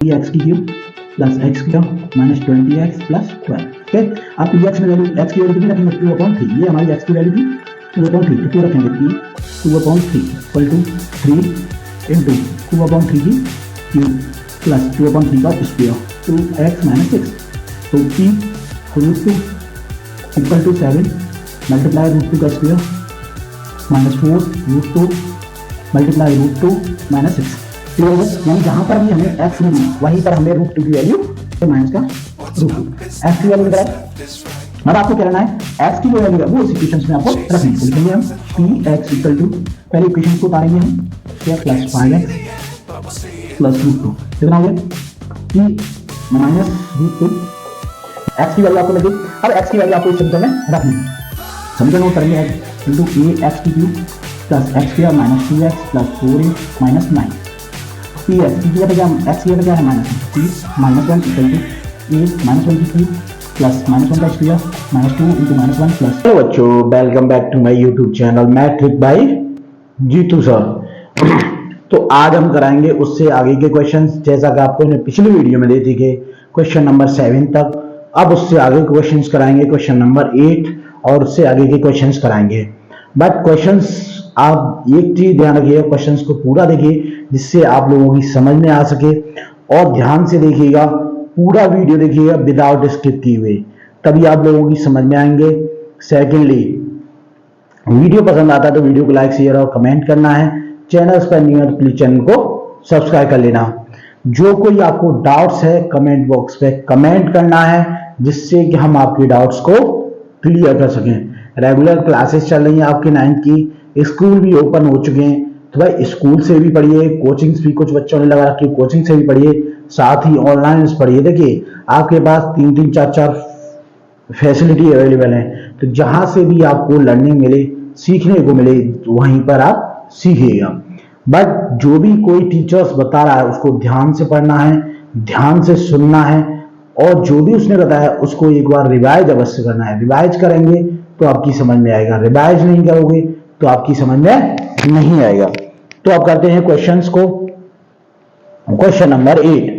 X की cube plus x cube minus 20x plus 12। Okay, अब P x में value x की value कितनी रखेंगे 2/3। ये हमारी एक्स की वैल्यू थी 2/3, तो 2 रखेंगे पी 2/3 इक्वल टू 3 इंटू 2/3 की क्यूब प्लस 2/3 का स्क्वायर 2x माइनस 6। तो पी √2 इक्वल टू 7 मल्टीप्लाई √2 का स्क्वायर माइनस 4 √2 मल्टीप्लाई √2 माइनस 6। यानी जहां पर भी हमें x मिली वहीं पर हमें √2 की वैल्यू माइनस का √2 x की वैल्यू निकला है। अब आपको क्या करना है, x की जो वैल्यू है वो इस इक्वेशन में आपको रखनी है। लिखेंगे हम px इक्वल टू, पहले इक्वेशन को उतारेंगे हम, क्या प्लस 5x प्लस √2 कितना हो गया p माइनस √2। x की वैल्यू आपको लगी। अब x की वैल्यू आपको इस समीकरण में रखनी है। समीकरण को करेंगे इंटू ax की cube plus x square minus 2x plus 4a minus 9। P x की जगह एक्स की जगह क्या है minus 30 minus 1 equal to a minus 1 की क्यूब प्लस माइनस 1 का square minus 2 into minus 1 plus. Hello बच्चों, welcome back to my YouTube channel Matric by Jeetu sir. तो आज हम कराएंगे उससे आगे के क्वेश्चंस, जैसा कि आपको पिछली वीडियो में दे दी गए क्वेश्चन नंबर 7 तक। अब उससे आगे क्वेश्चंस कराएंगे क्वेश्चन नंबर 8 और उससे आगे के क्वेश्चंस कराएंगे। बट क्वेश्चंस आप एक चीज ध्यान रखिएगा, क्वेश्चंस को पूरा देखिए जिससे आप लोगों की समझ में आ सके, और ध्यान से देखिएगा, पूरा वीडियो देखिएगा विदाउट स्किप किए हुए, तभी आप लोगों की समझ में आएंगे। सेकेंडली, वीडियो पसंद आता है तो वीडियो को लाइक शेयर और कमेंट करना है। चैनल पर न्यू है तो प्लीज चैनल को सब्सक्राइब कर लेना। जो कोई आपको डाउट्स है कमेंट बॉक्स पे कमेंट करना है, जिससे कि हम आपके डाउट्स को क्लियर कर सकें। रेगुलर क्लासेस चल रही हैं आपके 9th की, स्कूल भी ओपन हो चुके हैं, तो भाई स्कूल से भी पढ़िए, कोचिंग्स भी कुछ बच्चों ने लगा रखी है, कोचिंग से भी पढ़िए, साथ ही ऑनलाइन पढ़िए। देखिए आपके पास 3-3, 4-4 फैसिलिटी अवेलेबल है, तो जहां से भी आपको लर्निंग मिले, सीखने को मिले, वहीं पर आप सीखिएगा। बट जो भी कोई टीचर्स बता रहा है उसको ध्यान से पढ़ना है, ध्यान से सुनना है, और जो भी उसने बताया उसको एक बार रिवाइज अवश्य करना है। रिवाइज करेंगे तो आपकी समझ में आएगा, रिवाइज नहीं करोगे तो आपकी समझ में नहीं आएगा। तो अब करते हैं क्वेश्चंस को। क्वेश्चन नंबर 8,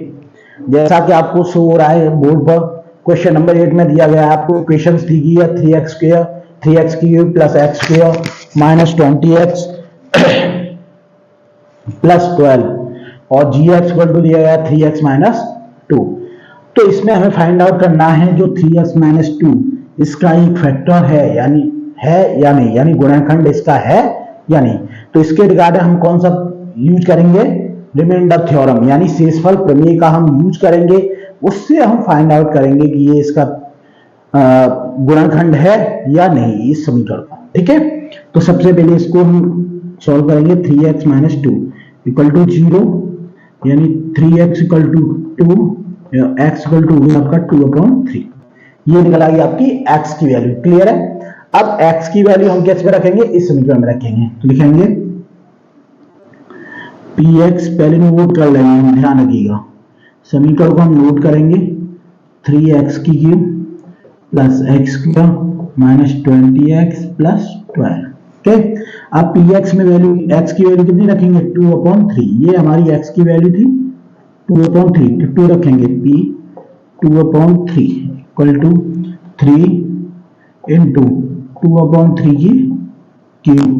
जैसा कि आपको शो हो रहा है बोर्ड पर, क्वेश्चन नंबर 8 में दिया गया है आपको इक्वेशंस दी गई है 3x square 3x cube plus x square minus 20x plus 12 और gx इक्वल टू दिया गया 3x माइनस 2। तो इसमें हमें फाइंड आउट करना है जो 3x माइनस 2 इसका एक फैक्टर है या नहीं, यानी गुणनखंड इसका है या नहीं। तो इसके रिगार्डिंग हम कौन सा यूज करेंगे, रिमाइंडर थ्योरम यानी शेषफल प्रमेय का हम यूज करेंगे। उससे हम फाइंड आउट करेंगे कि ये इसका गुणनखंड है या नहीं इस समीकरण का। ठीक है, तो सबसे पहले इसको हम सॉल्व करेंगे। 3x माइनस 2 इक्वल टू 0, यानी 3x equal to 2, x equal to आपका 2/3। ये निकल आई आपकी x की वैल्यू। क्लियर है। अब x की वैल्यू हम किस में रखेंगे, इस समीकरण में रखेंगे। तो लिखेंगे px, पहले नोट कर लेंगे, ध्यान रखिएगा समीकरण को हम नोट करेंगे। 3x की cube plus x cube minus 20x plus 12। ठीक है, अब px में वैल्यू x की वैल्यू कितनी रखेंगे 2/3। ये हमारी x की वैल्यू थी 2/3, तो 2 रखेंगे p 2/3 इक्वल टू 3 इंटू 2/3 की क्यूब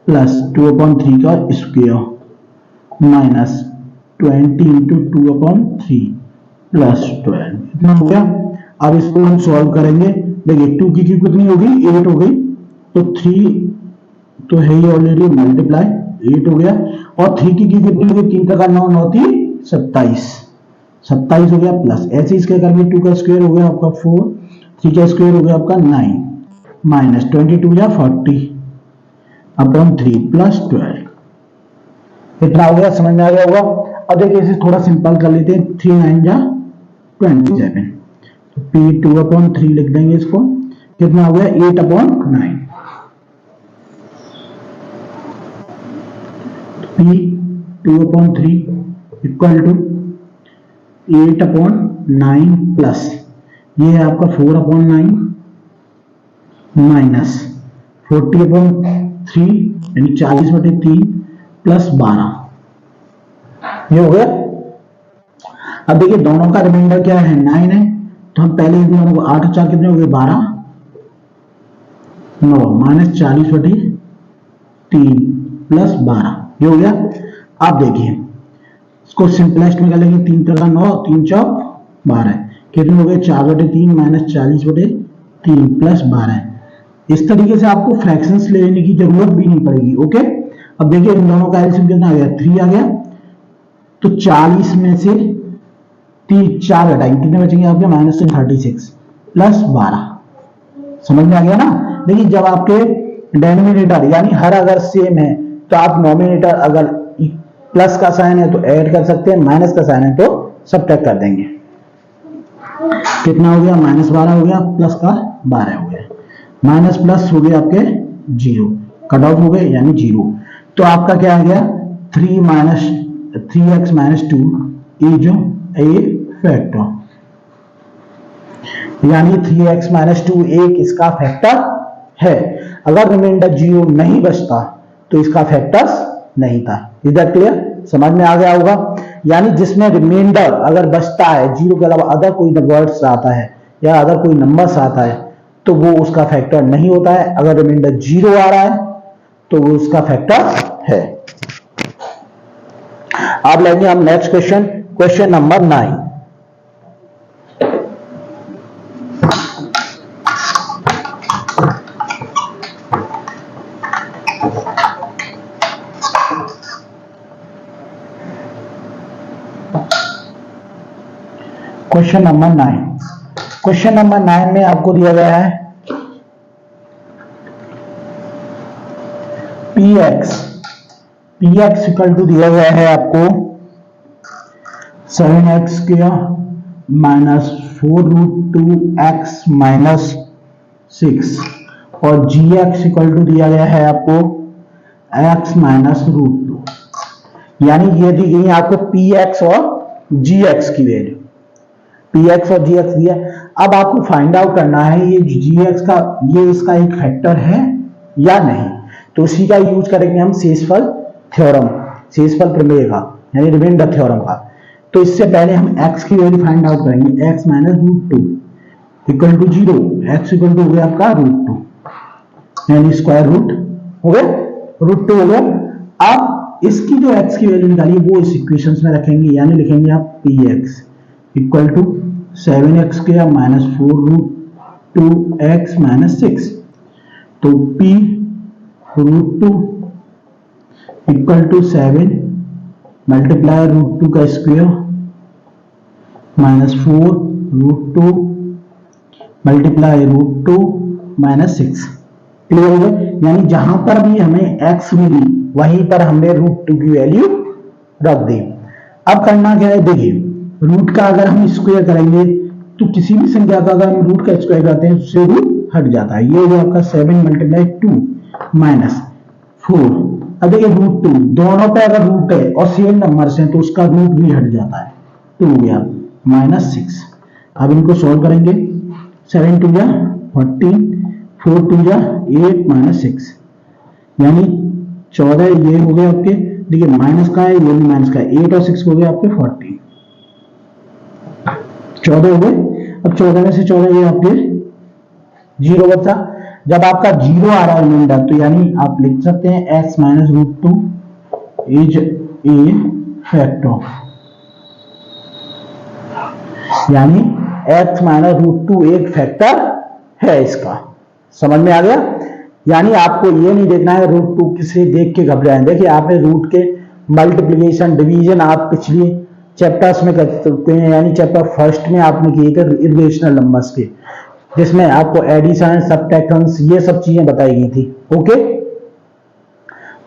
प्लस 2/3 का स्क्वायर माइनस 20 इंटू 2/3 प्लस 12। इतना हो गया। अब इसको हम सॉल्व करेंगे। देखिए 2 की क्यूब कितनी होगी 8 हो गई, तो 3 तो है ही ऑलरेडी, मल्टीप्लाई 8 हो गया, और 3 की क्यूब कितनी होगी 3 का 9 9 3 27 हो गया, प्लस ऐसे इसके करेंगे 2 का स्क्वायर हो गया आपका 4, 3 का स्क्वायर हो गया आपका 9 माइनस 22 या 40/3 प्लस 12। इतना हो गया, समझ में आ गया होगा। अब देखिए इसे थोड़ा सिंपल कर लेते हैं। 3 9 जा 27, तो p 2/3 लिख देंगे इसको। कितना हो गया 8/9, p 2/3 इक्वल टू 8/9 प्लस ये है आपका 4/9 माइनस 40/3 यानी 40/3 प्लस 12। ये हो गया। अब देखिए दोनों का रिमाइंडर क्या है 9 है, तो हम पहले इन दोनों को 8 4 कितने हो गए 12, 9 माइनस 40/3 प्लस 12 ये हो गया। अब देखिए इसको सिंपलेस्ट में कर लेंगे, 3 का 9 3 चौक 12 कितने हो गए 4/3 माइनस 40/3 प्लस 12। इस तरीके से आपको फ्रैक्शंस लेने की जरूरत भी नहीं पड़ेगी। ओके, अब देखिए इन दोनों का एलसीएम कितना आ गया 3 आ गया, तो 40 में से 4 घटाएंगे कितने बचेंगे आपके -36 प्लस 12। समझ में आ गया ना। देखिए जब आपके डेनोमिनेटर यानी हर अगर सेम है तो आप नॉमिनेटर अगर प्लस का साइन है तो ऐड कर सकते हैं, माइनस का साइन है तो सबट्रैक्ट कर देंगे। कितना हो गया -12 हो गया, प्लस का 12 हो गया, माइनस प्लस हो गया आपके 0, कट ऑफ हो गए यानी 0। तो आपका क्या आ गया 3x - 2 इज ए फैक्टर, यानी 3x - 2 एक इसका फैक्टर है। अगर रिमाइंडर 0 नहीं बचता तो इसका फैक्टर्स नहीं था। Is that clear? समझ में आ गया होगा। यानी जिसमें रिमाइंडर अगर बचता है 0 के अलावा अदर कोई वर्ड्स आता है या अदर कोई नंबर्स आता है तो वो उसका फैक्टर नहीं होता है। अगर रिमाइंडर 0 आ रहा है तो वो उसका फैक्टर है। अब लेंगे हम next question, question number 9। Question number 9, question number 9 में आपको दिया गया है px इक्वल टू दिया गया है आपको 7x -4√2x - 6 और gx इक्वल टू दिया गया है आपको x -√2। यानी ये दी गई है आपको px और gx की वैल्यू, px और gx दिया। अब आपको फाइंड आउट करना है ये gx का ये इसका एक फैक्टर है या नहीं। तो उसी का यूज करेंगे हम शेषफल थ्योरम, शेषफल प्रमेय का यानी रिमाइंडर थ्योरम का। तो इससे पहले हम x की वैल्यू फाइंड आउट करेंगे, x -√2 equal to 0, x equal to हो गया आपका √2 यानी स्क्वायर रूट हो गया, √2 हो गया। अब इसकी जो x की वैल्यू निकाली वो इस इक्वेशंस में रखेंगे, यानी लिखेंगे आप px equal to 7x -4√2x - 6। तो p√2 इक्वल टू 7 मल्टीप्लाई √2 का स्क्वायर -4√2 मल्टीप्लाई √2 -6। क्लियर हो गया। यानी जहां पर भी हमें x मिली वहीं पर हमने √2 की वैल्यू रख दी। अब करना क्या है, देखिए रूट का अगर हम स्क्वायर करेंगे तो किसी भी संख्या का अगर हम रूट का स्क्वायर करते हैं उससे रूट हट जाता है। ये हो गया आपका 7 मल्टीप्लाई 2 -4। अब देखिए √2 दोनों पे अगर रूट है और सेम नंबर्स हैं तो उसका रूट भी हट जाता है, तो हो गया -6। अब इनको सॉल्व करेंगे, 7 2 जा 14, 4 2 जा 8 -6 यानी 14 ये हो गए आपके, देखिए माइनस का है ये भी माइनस का है, 8 और 6 हो गए आपके 14, 14 हो गए। अब 14 में से 14 ये आपके 0 बचा। जब आपका 0 आ रहा है रिमाइंडर तो यानी आप लिख सकते हैं x -√2 इज ए फैक्टर, यानी x -√2 एक फैक्टर है इसका। समझ में आ गया। यानी आपको ये नहीं देखना है √2 किसे देख के घबराएं। देखिए आपने रूट के मल्टीप्लिकेशन डिवीजन आप पिछली चैप्टर्स में कर सकते हैं, यानी चैप्टर फर्स्ट में आपने किए थे इरेशनल नंबर्स के, जिसमें आपको एडिशन सब्ट्रैक्शन ये सब चीजें बताई गई थी। ओके,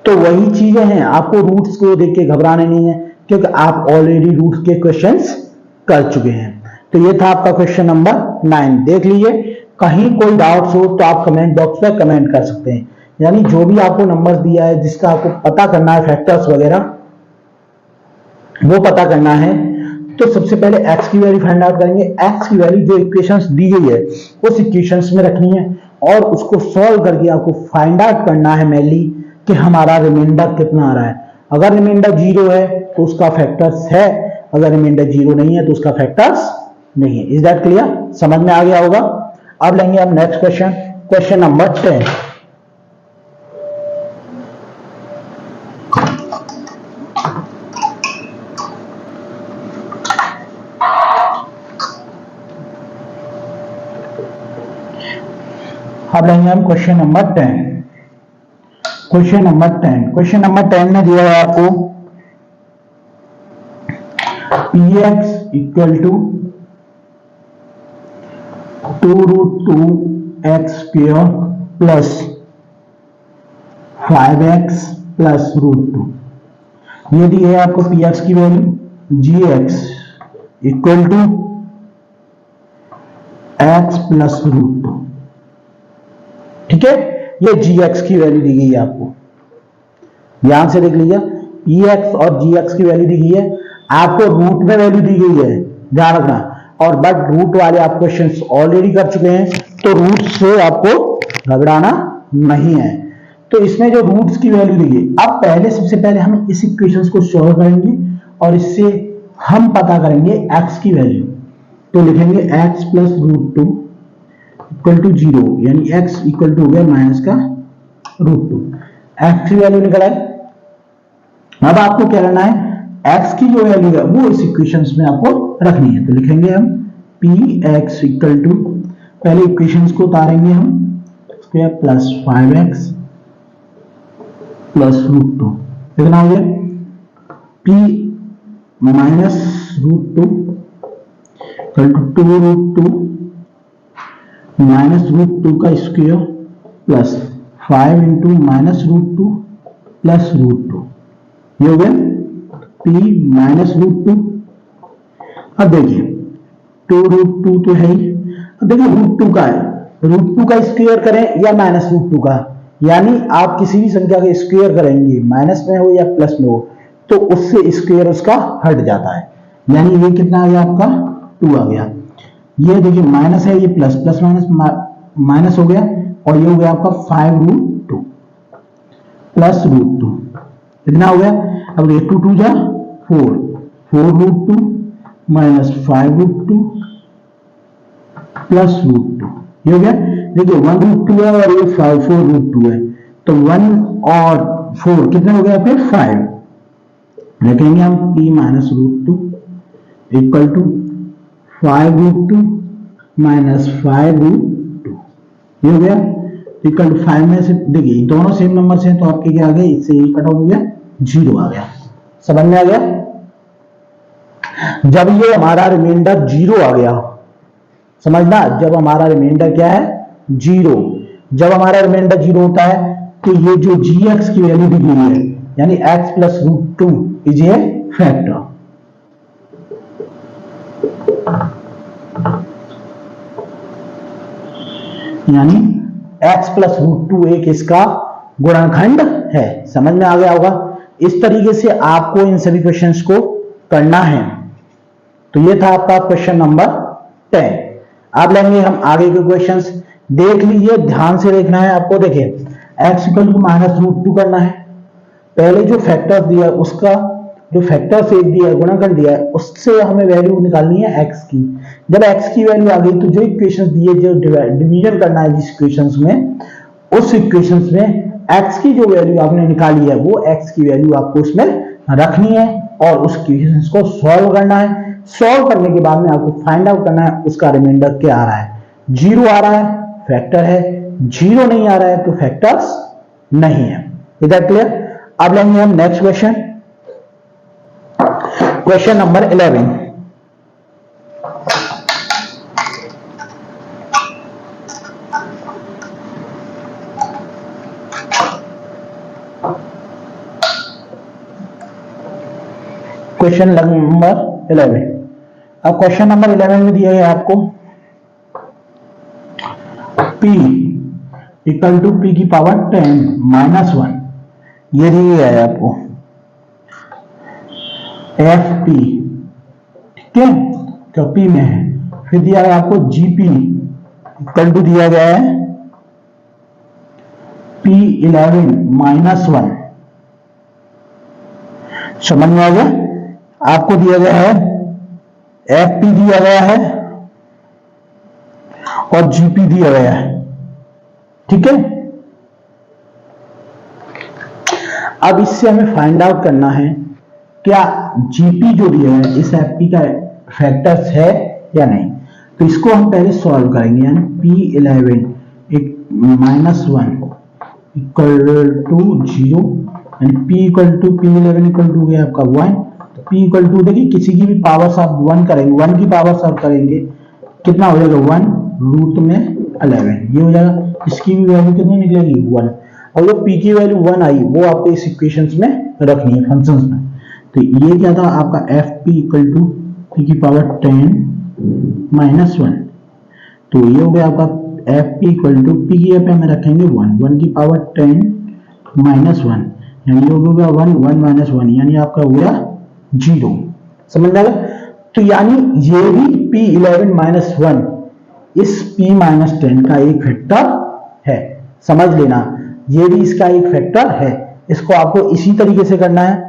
तो वही चीजें हैं, आपको रूट्स को देख के घबराने नहीं है क्योंकि आप ऑलरेडी रूट्स के क्वेश्चंस कर चुके हैं। तो ये था आपका क्वेश्चन नंबर 9, देख लीजिए। कहीं कोई डाउट्स हो तो आप कमेंट बॉक्स में कमेंट कर सकते हैं। यानी जो भी आपको नंबर दिया है जिसका आपको पता करना है फैक्टर्स वगैरह वो पता करना है, तो सबसे पहले x की वैल्यू फाइंड आउट करेंगे। x की वैल्यू जो इक्वेशंस दी गई है उस इक्वेशंस में रखनी है और उसको सॉल्व करके आपको फाइंड आउट करना है मेनली कि हमारा रिमाइंडर कितना आ रहा है। अगर रिमाइंडर 0 है तो उसका फैक्टर्स है, अगर रिमाइंडर 0 नहीं है तो उसका फैक्टर्स नहीं है। Is that clear? समझ में आ गया होगा। अब लेंगे हम नेक्स्ट क्वेश्चन, क्वेश्चन नंबर 10। अब लेंगे हम question number 10। Question number 10, question number 10 में दिया है आपको px equal to 2√2x square plus 5x plus √2। ये दी है आपको px की value, gx equal to x plus √2। ठीक है, ये gx की वैल्यू दी गई है आपको, ध्यान से देख लीजिए। px और gx की वैल्यू दी गई है, आपको रूट में वैल्यू दी गई है, ध्यान रखना। और बट रूट वाले आप क्वेश्चंस ऑलरेडी कर चुके हैं, तो रूट से आपको घबराना नहीं है। तो इसमें जो रूट्स की वैल्यू दी गई, अब पहले सबसे पहले हम इस इक्वेशंस को सॉल्व करेंगे और इससे हम पता करेंगे x की वैल्यू। तो लिखेंगे x प्लस √2 इक्वल टू 0, यानी x इक्वल टू हो गया माइनस का √2। x की वैल्यू निकल आए। अब आपको क्या करना है, x की जो वैल्यू है वो इस इक्वेशंस में आपको रखनी है। तो लिखेंगे हम px इक्वल टू, पहले इक्वेशंस को उतारेंगे हम, स्क्वायर प्लस 5x प्लस √2। कितना हो गया, p minus √2 equal to 2√2 minus √2 का square plus 5 into minus √2 plus √2। ये हो गया p माइनस √2। अब देखिए 2√2 तो है ही, अब देखिए √2 का है, √2 का स्क्वायर करें या माइनस √2 का, यानी आप किसी भी संख्या का स्क्वायर करेंगे, माइनस में हो या प्लस में हो, तो उससे स्क्वायर उसका हट जाता है। यानी ये कितना आ गया आपका 2 आ गया। ये देखिए माइनस है, ये प्लस, प्लस माइनस माइनस हो गया, और ये हो गया आपका 5√2 प्लस √2। कितना हो गया, अब ये 2 2 जा 4, 4√2 माइनस 5√2 प्लस √2। ये हो गया। देखिए 1√2 है और ये 4√2 है, तो 1 और 4 कितने हो गया फिर 5। लिखेंगे हम p minus √2 equal to 5√2 minus 5√2। ये हो गया इक्वल टू 5 में से, देखिए दोनों सेम नंबर से हैं, तो आपके क्या आ गया, इससे ये कट हो गया, 0 आ गया। समझ में आ गया। जब ये हमारा रिमाइंडर 0 आ गया, समझना, जब हमारा रिमाइंडर क्या है 0, जब हमारा रिमाइंडर 0 होता है तो ये जो gx की वैल्यू दी गई है, यानी x plus √2 is a factor. यानी x प्लस √2 एक इसका गुणनखंड है। समझ में आ गया होगा। इस तरीके से आपको इन सभी क्वेश्चंस को करना है। तो ये था आपका क्वेश्चन नंबर 10। अब लेंगे हम आगे के क्वेश्चंस, देख लीजिए, ध्यान से देखना है आपको। देखिए x इक्वल टू माइनस √2 करना है, पहले जो फैक्टर दिया है उसका जो फैक्टर से दिया है, गुणनखंड दिया है, उससे हमें वैल्यू निकालनी है x की। जब x की वैल्यू आ गई तो जो इक्वेशंस दिए, जो डिवीजन करना है जिस इक्वेशंस में, उस इक्वेशंस में x की जो वैल्यू आपने निकाली है वो x की वैल्यू आपको उसमें रखनी है और उस इक्वेशंस को सॉल्व करना है। सॉल्व करने के बाद में आपको फाइंड आउट करना है उसका रिमाइंडर क्या आ रहा है। 0 आ रहा है फैक्टर है, 0 नहीं आ रहा है तो फैक्टर्स नहीं है। Is that clear. अब लेंगे हम next question, question number 11। Question number 11। अब क्वेश्चन नंबर 11 में दिया है आपको p इक्वल टू p की पावर 10 माइनस 1, ये दिया है आपको fp, ठीक है, तो p में है। फिर दिया है आपको gp इक्वल टू दिया गया है p11 माइनस 1। समझ में आ गया। आपको दिया गया है एफ पी दिया गया है और जीपी दिया गया है, ठीक है। अब इससे हमें फाइंड आउट करना है क्या जीपी जो दिया है इस एफपी का फैक्टर्स है या नहीं। तो इसको हम पहले सॉल्व करेंगे, यानी P11 एक -1 इक्वल टू 0, यानी P equal to P11 equal to गया आपका 1। तो P इक्वल टू देखिए किसी की भी पावर्स आप 1 करेंगे, 1 की पावर सॉल्व करेंगे कितना हो जाएगा 1 रूट में 11, ये हो जाएगा। इसकी भी वैल्यू कितनी निकलेगी 1, और जो P की वैल्यू 1 आई वो आपको इस इक्वेशंस में रखनी है, फंक्शंस में। तो ये क्या था आपका F P equal to P की पावर 10 -1, तो ये हो गया आपका F P equal to P की पे हमें रखेंगे 1 की पावर 10 -1, यानी हो गया 1 1 यानी आपका हो गया 0। समझ में आ गया। तो यानी ये भी P11 -1 इस P-10 का एक फैक्टर है, समझ लेना, ये भी इसका एक फैक्टर है। इसको आपको इसी तरीके से करना है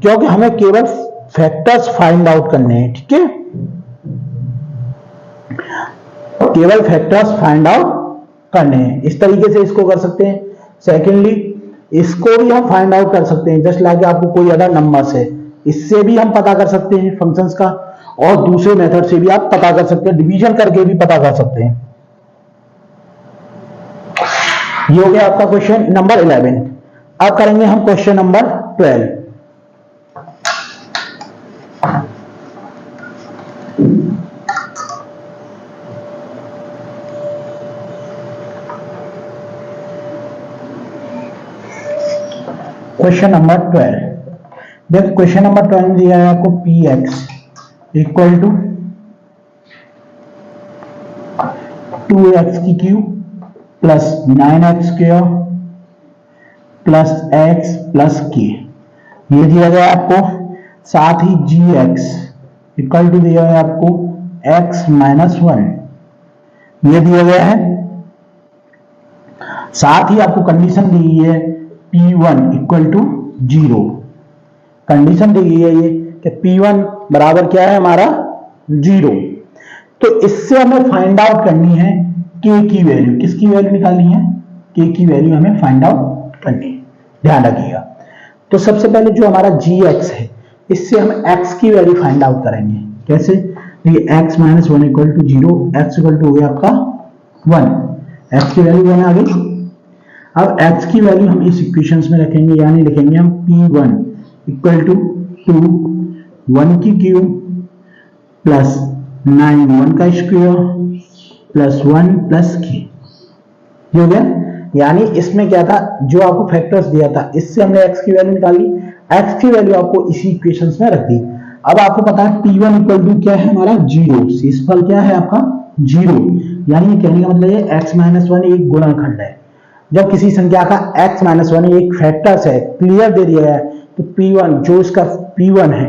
क्योंकि हमें केवल फैक्टर्स फाइंड आउट करने हैं, ठीक है, केवल फैक्टर्स फाइंड आउट करने हैं। इस तरीके से इसको कर सकते हैं। सेकेंडली इसको भी हम फाइंड आउट कर सकते हैं, जस्ट लाइक आपको कोई अदर नंबर्स है, इससे भी हम पता कर सकते हैं फंक्शंस का, और दूसरे मेथड से भी आप पता कर सकते हैं, डिवीजन करके भी पता कर सकते हैं। ये हो गया आपका क्वेश्चन नंबर 11। अब करेंगे हम क्वेश्चन नंबर 12। क्वेश्चन नंबर 12, देखो क्वेश्चन नंबर 12 में दिया है आपको P x equal to 2x की cube plus 9x square plus x plus k, ये दिया गया आपको। साथ ही gx इक्वल टू दिया गया आपको x -1, ये दिया गया है। साथ ही आपको कंडीशन दी गई है P1 इक्वल टू 0, कंडीशन दी गई है ये कि P1 बराबर क्या है हमारा 0। तो इससे हमें फाइंड आउट करनी है K की वैल्यू, किसकी वैल्यू निकालनी है, K की वैल्यू हमें फाइंड आउट करनी है, ध्यान रखिएगा। तो सबसे पहले जो हमारा gx है इससे हम x की वैल्यू फाइंड आउट करेंगे, कैसे, ये x -1 equal to 0, x equal to हो गया आपका 1, x की वैल्यू 1 आ गई। अब x की वैल्यू हम इस इक्वेशंस में रखेंगे, यानी लिखेंगे हम P1 इक्वल टू 2 1 की क्यूब प्लस 9 1 का स्क्वायर प्लस 1 प्लस k, ये हो गया। यानी इसमें क्या था, जो आपको फैक्टर्स दिया था इससे हमने x की वैल्यू निकाली, x की वैल्यू आपको इसी इक्वेशंस में रख दी। अब आपको पता है P1 इक्वल टू क्या है हमारा 0, शेषफल क्या है आपका 0, यानी कहने का मतलब ये x -1 एक गुणनखंड है। जब किसी संख्या का x -1 एक फैक्टर्स है, क्लियर दे दिया है, तो P1 जो इसका P1 है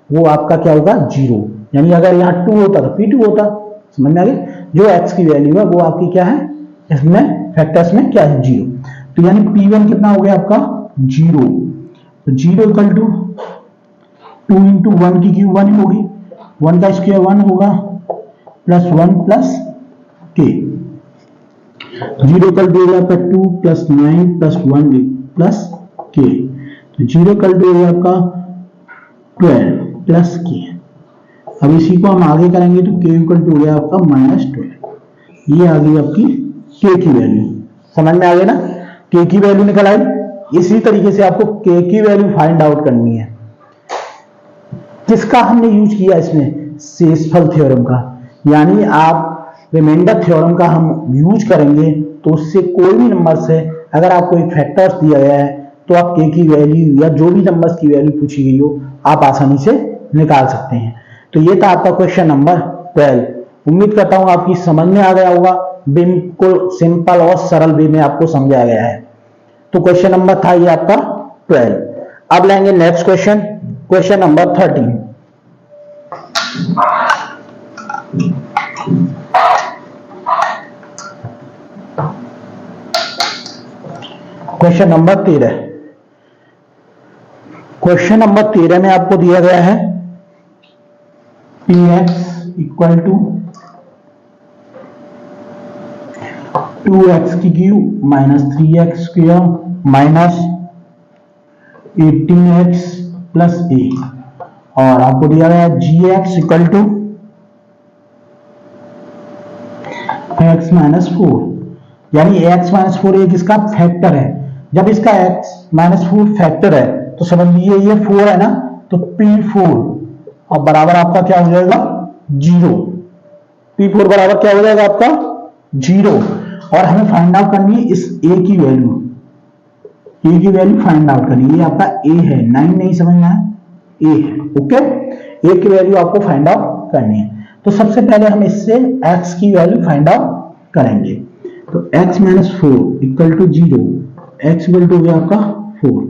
वो आपका क्या होगा 0, यानी अगर यहाँ 2 होता तो P2 होता। समझ में आ गया, जो x की वैल्यू है वो आपकी क्या है इसमें फैक्टर्स में क्या है 0। तो यानी P1 कितना हो गया आपका 0, तो 0 इक्वल टू 2 इंटू 1 की क्यूब 1 होगी, 1 का स्क्वायर 1 होगा plus 1 plus k, 0 equal to हो गया आपका 2 प्लस 9 प्लस 1 प्लस k, तो 0 इक्वल टू हो गया आपका 12 प्लस k। अब इसी को हम आगे करेंगे तो k इक्वल टू हो गया आपका -12, ये आ गई आपकी k की वैल्यू। समझ में आ गया ना, k की वैल्यू निकल आई। इसी तरीके से आपको k की वैल्यू फाइंड आउट करनी है। किसका हमने यूज किया इसमें, शेषफल थ्योरम का, यानी आप रिमाइंडर थ्योरम का हम यूज करेंगे तो उससे कोई भी नंबर से अगर आपको एक फैक्टर्स दिया गया है तो आप k की वैल्यू या जो भी नंबर्स की वैल्यू पूछी गई हो आप आसानी से निकाल सकते हैं। तो ये था आपका क्वेश्चन नंबर 12। उम्मीद करता हूं आपकी समझ में आ गया होगा, बिल्कुल सिंपल और सरल वे में आपको समझाया गया है। तो क्वेश्चन नंबर था ये आपका 12। अब लेंगे next question, question number 13। Question number 13, question number 13 में आपको दिया गया है px इक्वल टू 2x की cube minus 3x square minus 18x plus a, और आपको दिया गया gx equal to x minus 4, यानी x माइनस 4 एक इसका फैक्टर है। जब इसका x माइनस 4 फैक्टर है तो समझ लीजिए ये 4 है ना, तो p4 और बराबर आपका क्या हो जाएगा 0। p4 बराबर क्या हो जाएगा आपका 0, और हमें फाइंड आउट करनी है इस a की वैल्यू, a की वैल्यू फाइंड आउट करनी है। ये आपका a है, 9 नहीं समझना है, a है। ओके, a की वैल्यू आपको फाइंड आउट करनी है। तो सबसे पहले हम इससे x की वैल्यू फाइंड आउट करेंगे। तो x minus 4 equal to 0, x equal to हो गया आपका 4,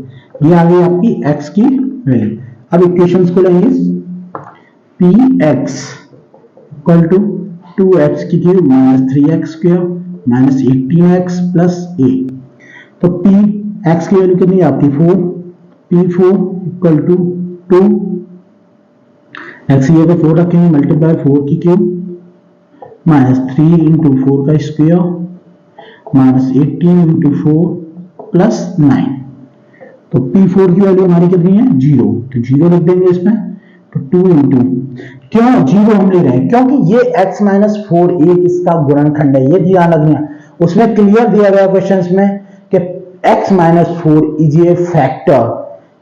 ये आ गई आपकी x की वैल्यू। अब इक्वेशंस को लेंगे, px इक्वल टू 2x की cube minus 3x square minus 18x plus a। तो px की वैल्यू कितनी है आपकी 4, p4 इक्वल टू 2, x की जगह 4 रखेंगे, मल्टीप्लाई 4 की क्यूब माइनस 3 इंटू 4 का स्क्वायर माइनस 18 इंटू 4 प्लस 9। तो P4 की वैल्यू हमारी कितनी है 0, तो 0 लिख देंगे इसमें। तो 2 इंटू, क्यों 0 हम ले रहे हैं, क्योंकि ये x माइनस 4 एक इसका गुणनखंड है, ये ध्यान रखना। उसमें क्लियर दिया गया क्वेश्चंस में कि x minus 4 is a factor,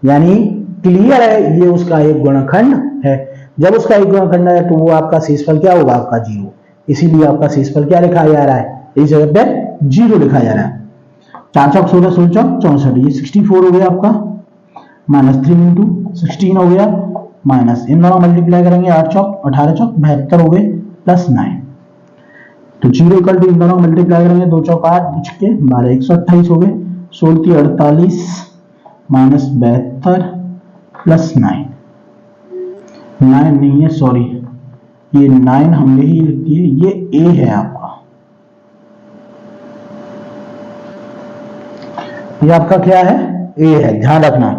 यानी क्लियर है ये उसका एक गुणनखंड है। जब उसका एक गुणनखंड है तो वो आपका शेषफल क्या होगा आपका 0, इसीलिए आपका शेषफल क्या लिखा जा रहा है, इस जगह पे 0 लिखा जा रहा है। 4 चौक 16 16 चौक 64, ये 64 हो गया आपका, माइनस 3 इंटू 16 हो गया, माइनस इन दोनों मल्टीप्लाई करेंगे 8 चौक 18 चौक 72 हो गए प्लस 9। तो 0 इक्वल टू इन दोनों मल्टीप्लाई करेंगे 2 चौक 8 के 12 128 हो गए, 16 48 माइनस 72 प्लस 9 नहीं है सॉरी, ये 9 हमने ही लिख दिए, ये a है आपका, ये आपका क्या है a है, ध्यान रखना।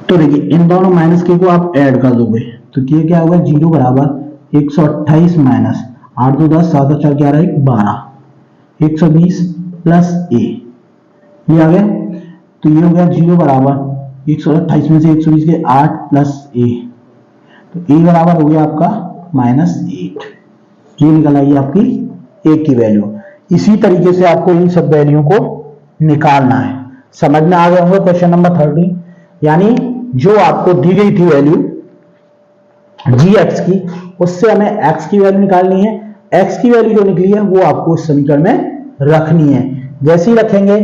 तो देखिए इन दोनों माइनस के को आप ऐड कर दोगे तो ये क्या होगा 0 बराबर 128 माइनस 8 2 10 7 4 11 1 12 120 प्लस a, ये आ गया। तो ये हो गया 0 बराबर 128 में से 120 के 8 प्लस a, तो a बराबर हो गया आपका माइनस 8, ये निकल आई आपकी a की वैल्यू। इसी तरीके से आपको इन सब वैल्यू को निकालना है। समझ में आ गया होगा क्वेश्चन नंबर 13, यानी जो आपको दी गई थी वैल्यू gx की, उससे हमें x की वैल्यू निकालनी है। x की वैल्यू जो निकली है वो आपको इस समीकरण में रखनी है। जैसे ही रखेंगे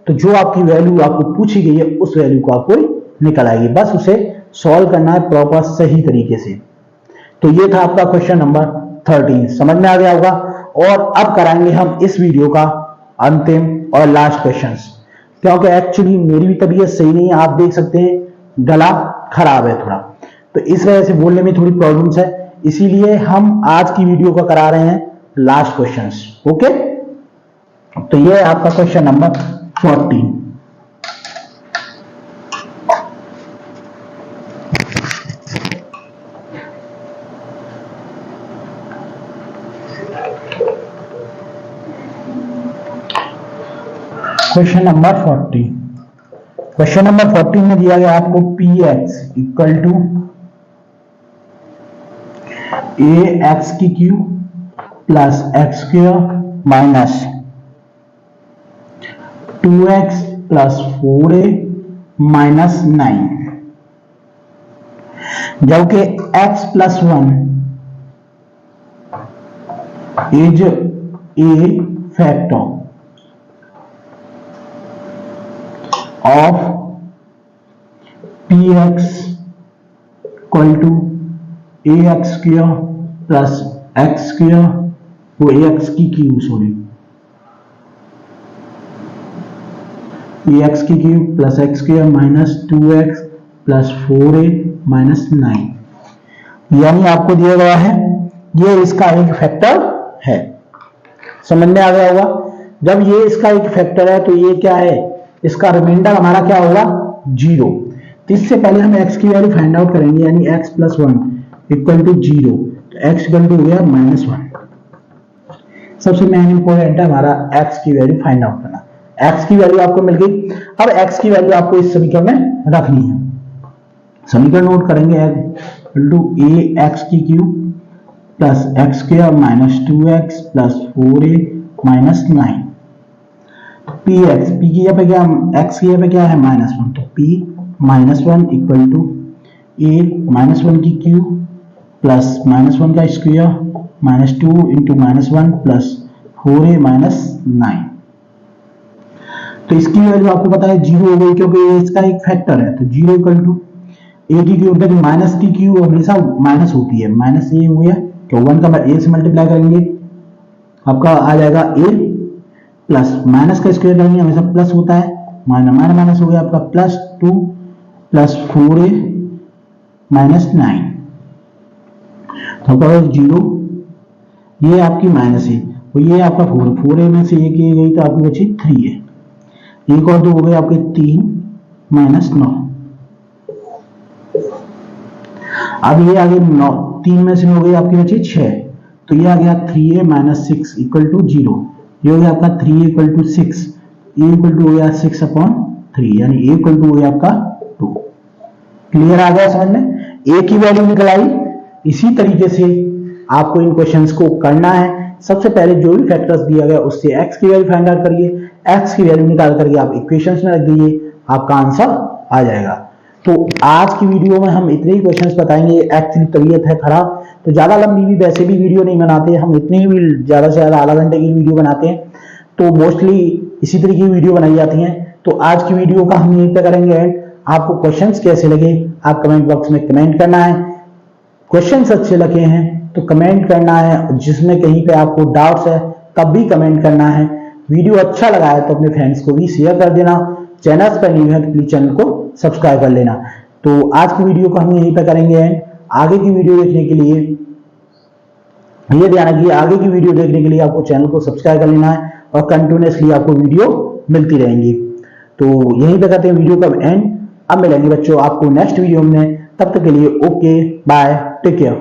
तो जो आपकी वैल्यू आपको पूछी गई है उस वैल्यू को आपको निकल आएगी, बस उसे सॉल्व करना है प्रॉपर सही तरीके से। तो ये था आपका क्वेश्चन नंबर 13, समझ में आ गया होगा। और अब कराएंगे हम इस वीडियो का अंतिम और लास्ट क्वेश्चन, क्योंकि एक्चुअली मेरी भी तबीयत सही नहीं है, आप देख सकते हैं गला खराब है थोड़ा, तो इस वजह से बोलने में थोड़ी प्रॉब्लम्स है, इसीलिए हम आज की वीडियो का करा रहे हैं लास्ट क्वेश्चंस। ओके, तो ये है आपका question number 14। Question number 40, question number 14 में दिया गया आपको px इक्वल टू ax की cube plus x square minus 2x plus 4a minus 9, जबकि x plus 1 is a factor of px equal to ax square plus x square, वो ax की cube sorry ax की cube plus x square minus 2x plus 4a minus 9, यानी आपको दिया गया है ये इसका एक फैक्टर है। समझ में आ गया होगा। जब ये इसका एक फैक्टर है तो ये क्या है, इसका रिमाइंडर हमारा क्या होगा 0। तो इससे पहले हम x की वैल्यू फाइंड आउट करेंगे, यानी x प्लस 1 इक्वल टू 0, तो x इक्वल टू हो गया -1। सबसे मेन इंपॉर्टेंट है हमारा x की वैल्यू फाइंड आउट करना। x की वैल्यू आपको मिल गई, अब x की वैल्यू आपको इस समीकरण में रखनी है। समीकरण नोट करेंगे, इक्वल टू ax की cube plus x square minus 2x plus 4a minus 9। P x, P की जगह क्या, एक्स की जगह क्या है -1, तो p -1 इक्वल टू a -1 की क्यूब प्लस -1 का square minus 2 into -1 plus 4a minus 9। तो इसकी वैल्यू आपको पता है 0 हो गई, क्योंकि इसका एक फैक्टर है, तो 0 इक्वल टू a की क्यूब, देखिए माइनस की क्यूब हमेशा माइनस होती है, माइनस a हो गया, तो 1 का a से मल्टीप्लाई करेंगे आपका आ जाएगा a प्लस माइनस का स्क्वायर करेंगे हमेशा प्लस होता है, माइनस माइनस हो गया आपका प्लस 2 प्लस 4a माइनस 9, तो आपका 0, ये आपकी माइनस है, और ये आपका 4a में से एक ये गई तो आपकी बची 3a, एक और 2 हो गए आपके 3 माइनस 9। अब ये आगे 9, 3 में से हो गई आपकी बची 6, तो ये आ गया 3a माइनस 6 इक्वल टू 0, ये हो गया आपका 3 equal to 6, a equal to हो गया 6/3, यानी a इक्वल टू हो गया आपका 2। क्लियर आ गया समझ में, a की वैल्यू निकल आई। इसी तरीके से आपको इन क्वेश्चंस को करना है। सबसे पहले जो भी फैक्टर्स दिया गया उससे x की वैल्यू फाइंड आउट करिए, x की वैल्यू निकाल करके आप इक्वेशंस में रख दीजिए, आपका आंसर आ जाएगा। तो आज की वीडियो में हम इतने ही क्वेश्चंस बताएंगे। एक्चुअली तबीयत है खराब, तो ज्यादा लंबी भी वैसे भी वीडियो नहीं बनाते हम, इतनी ही ज्यादा से ज्यादा आधा घंटे की वीडियो बनाते हैं, तो मोस्टली इसी तरीके की वीडियो बनाई जाती हैं। तो आज की वीडियो का हम यहीं पे करेंगे एंड। आपको क्वेश्चंस कैसे लगे आप कमेंट बॉक्स में कमेंट करना है, क्वेश्चंस अच्छे लगे हैं तो कमेंट करना है, जिसमें कहीं पे आपको डाउट्स है तब भी कमेंट करना है। वीडियो अच्छा लगा है तो अपने फ्रेंड्स को भी शेयर कर देना, चैनल पर न्यू है तो प्लीज चैनल को सब्सक्राइब कर लेना। तो आज की वीडियो को हम यहीं पर करेंगे एंड। आगे की वीडियो देखने के लिए ये ध्यान रखिए, आगे की वीडियो देखने के लिए आपको चैनल को सब्सक्राइब कर लेना है और कंटिन्यूअसली आपको वीडियो मिलती रहेंगी। तो यहीं पे करते हैं वीडियो का एंड। अब मिलेंगे बच्चों आपको नेक्स्ट वीडियो में, तब तक के लिए ओके बाय, टेक केयर।